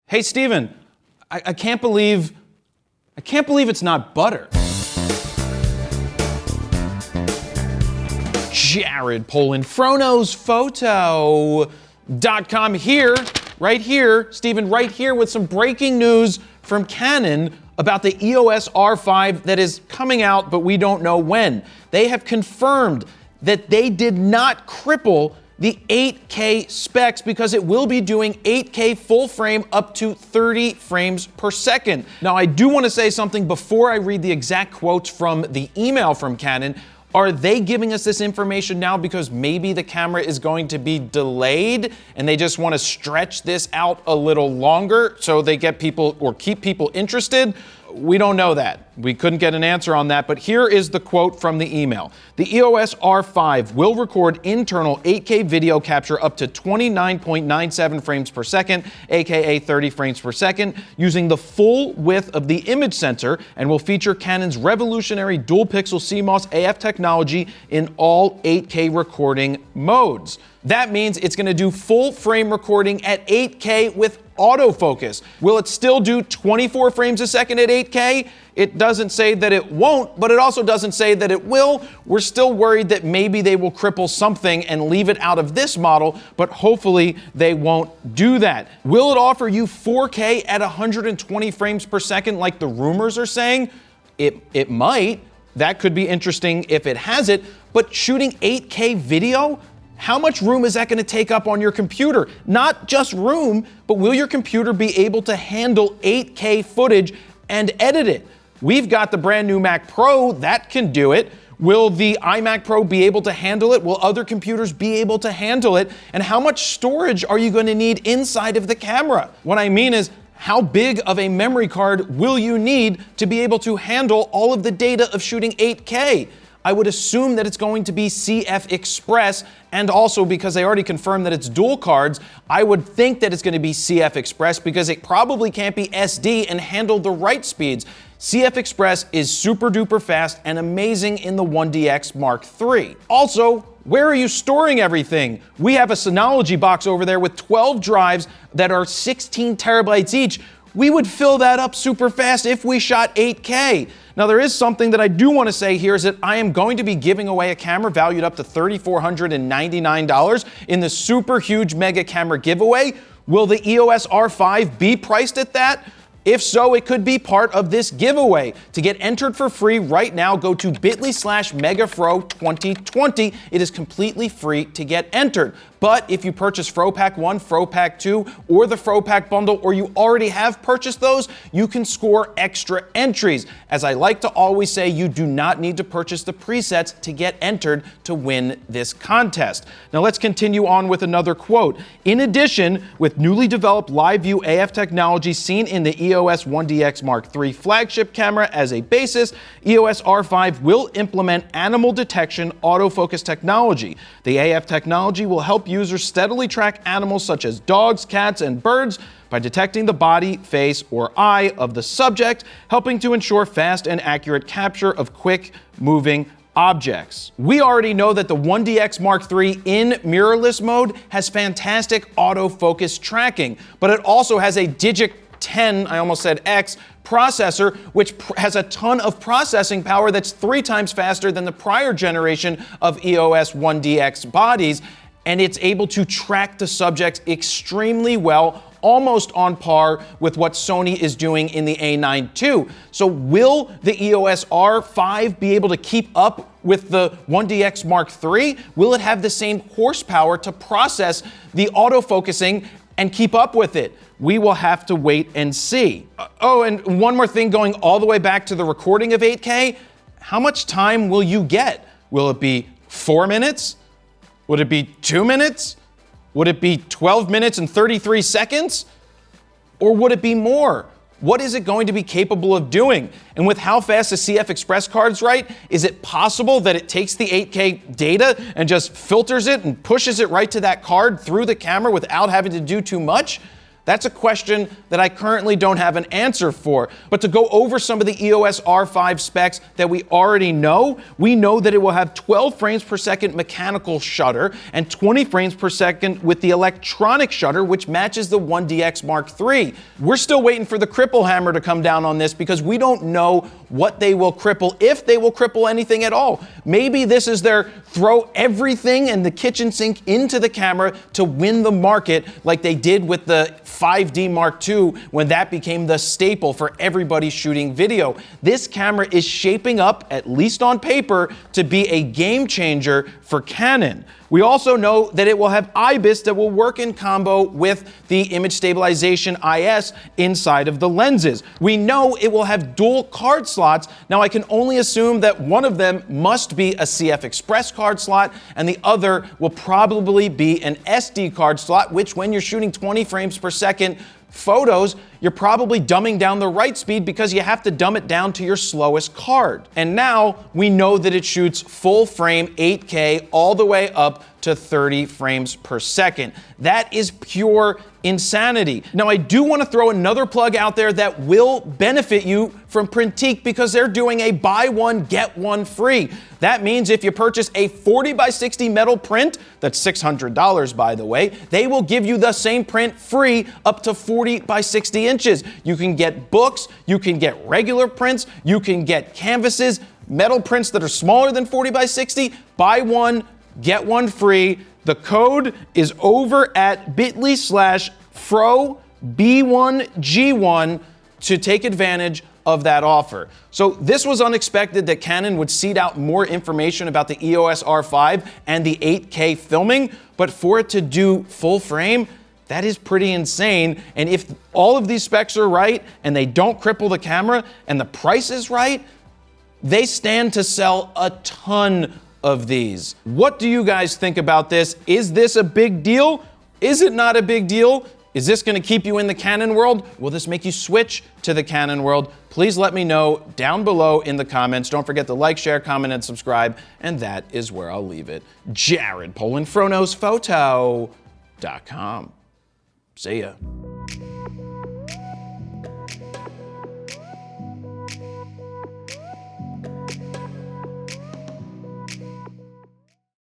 Hey, Steven, I can't believe it's not butter. Jared Polin, FroKnowsPhoto.com here, right here, Steven, right here with some breaking news from Canon about the EOS R5 that is coming out, but we don't know when. They have confirmed that they did not cripple the 8K specs because it will be doing 8K full frame up to 30 frames per second. Now, I do want to say something before I read the exact quotes from the email from Canon. Are they giving us this information now because maybe the camera is going to be delayed and they just want to stretch this out a little longer so they get people or keep people interested? We don't know that. We couldn't get an answer on that, but here is the quote from the email. The EOS R5 will record internal 8K video capture up to 29.97 frames per second, aka 30 frames per second, using the full width of the image sensor and will feature Canon's revolutionary dual-pixel CMOS AF technology in all 8K recording modes. That means it's going to do full frame recording at 8K with autofocus. Will it still do 24 frames a second at 8K? It doesn't say that it won't, but it also doesn't say that it will. We're still worried that maybe they will cripple something and leave it out of this model, but hopefully they won't do that. Will it offer you 4K at 120 frames per second like the rumors are saying? It might. That could be interesting if it has it, but shooting 8K video? How much room is that going to take up on your computer? Not just room, but will your computer be able to handle 8K footage and edit it? We've got the brand new Mac Pro that can do it. Will the iMac Pro be able to handle it? Will other computers be able to handle it? And how much storage are you going to need inside of the camera? What I mean is, how big of a memory card will you need to be able to handle all of the data of shooting 8K? I would assume that it's going to be CF Express, and also because they already confirmed that it's dual cards, I would think that it's going to be CF Express because it probably can't be SD and handle the write speeds. CF Express is super duper fast and amazing in the 1DX Mark III. Also, where are you storing everything? We have a Synology box over there with 12 drives that are 16 terabytes each. We would fill that up super fast if we shot 8K. Now, there is something that I do want to say here is that I am going to be giving away a camera valued up to $3,499 in the super huge mega camera giveaway. Will the EOS R5 be priced at that? If so, it could be part of this giveaway. To get entered for free right now, go to bit.ly/megafro2020. It is completely free to get entered. But if you purchase FroPack 1, FroPack 2, or the FroPack bundle, or you already have purchased those, you can score extra entries. As I like to always say, you do not need to purchase the presets to get entered to win this contest. Now let's continue on with another quote. In addition, with newly developed live view AF technology seen in the EOS 1DX Mark III flagship camera as a basis, EOS R5 will implement animal detection autofocus technology. The AF technology will help users steadily track animals such as dogs, cats, and birds by detecting the body, face, or eye of the subject, helping to ensure fast and accurate capture of quick-moving objects. We already know that the 1DX Mark III in mirrorless mode has fantastic autofocus tracking, but it also has a Digic 10, I almost said X, processor, which has a ton of processing power that's 3 times faster than the prior generation of EOS 1DX bodies, and it's able to track the subjects extremely well, almost on par with what Sony is doing in the A9 II. So will the EOS R5 be able to keep up with the 1DX Mark III? Will it have the same horsepower to process the autofocusing and keep up with it? We will have to wait and see. Oh, and one more thing, going all the way back to the recording of 8K, how much time will you get? Will it be 4 minutes? Would it be 2 minutes? Would it be 12 minutes and 33 seconds? Or would it be more? What is it going to be capable of doing? And with how fast the CF Express cards write, is it possible that it takes the 8K data and just filters it and pushes it right to that card through the camera without having to do too much? That's a question that I currently don't have an answer for. But to go over some of the EOS R5 specs that we already know, we know that it will have 12 frames per second mechanical shutter and 20 frames per second with the electronic shutter, which matches the 1DX Mark III. We're still waiting for the cripple hammer to come down on this because we don't know what they will cripple, if they will cripple anything at all. Maybe this is their throw everything in the kitchen sink into the camera to win the market, like they did with the 5D Mark II when that became the staple for everybody shooting video. This camera is shaping up, at least on paper, to be a game changer for Canon. We also know that it will have IBIS that will work in combo with the image stabilization IS inside of the lenses. We know it will have dual card slots. Now I can only assume that one of them must be a CF Express card slot and the other will probably be an SD card slot, which when you're shooting 20 frames per second photos, you're probably dumbing down the write speed because you have to dumb it down to your slowest card. And now we know that it shoots full frame 8K all the way up to 30 frames per second. That is pure insanity. Now I do want to throw another plug out there that will benefit you from Printique because they're doing a buy one, get one free. That means if you purchase a 40x60 metal print, that's $600 by the way, they will give you the same print free up to 40x60 inches. You can get books, you can get regular prints, you can get canvases, metal prints that are smaller than 40x60, buy one, get one free. The code is over at bit.ly/FroB1G1 to take advantage of that offer. So this was unexpected that Canon would seed out more information about the EOS R5 and the 8K filming, but for it to do full frame, that is pretty insane. And if all of these specs are right and they don't cripple the camera and the price is right, they stand to sell a ton of these. What do you guys think about this? Is this a big deal? Is it not a big deal? Is this going to keep you in the Canon world? Will this make you switch to the Canon world? Please let me know down below in the comments. Don't forget to like, share, comment, and subscribe. And that is where I'll leave it. Jared Polin, FroKnowsPhoto.com. See ya.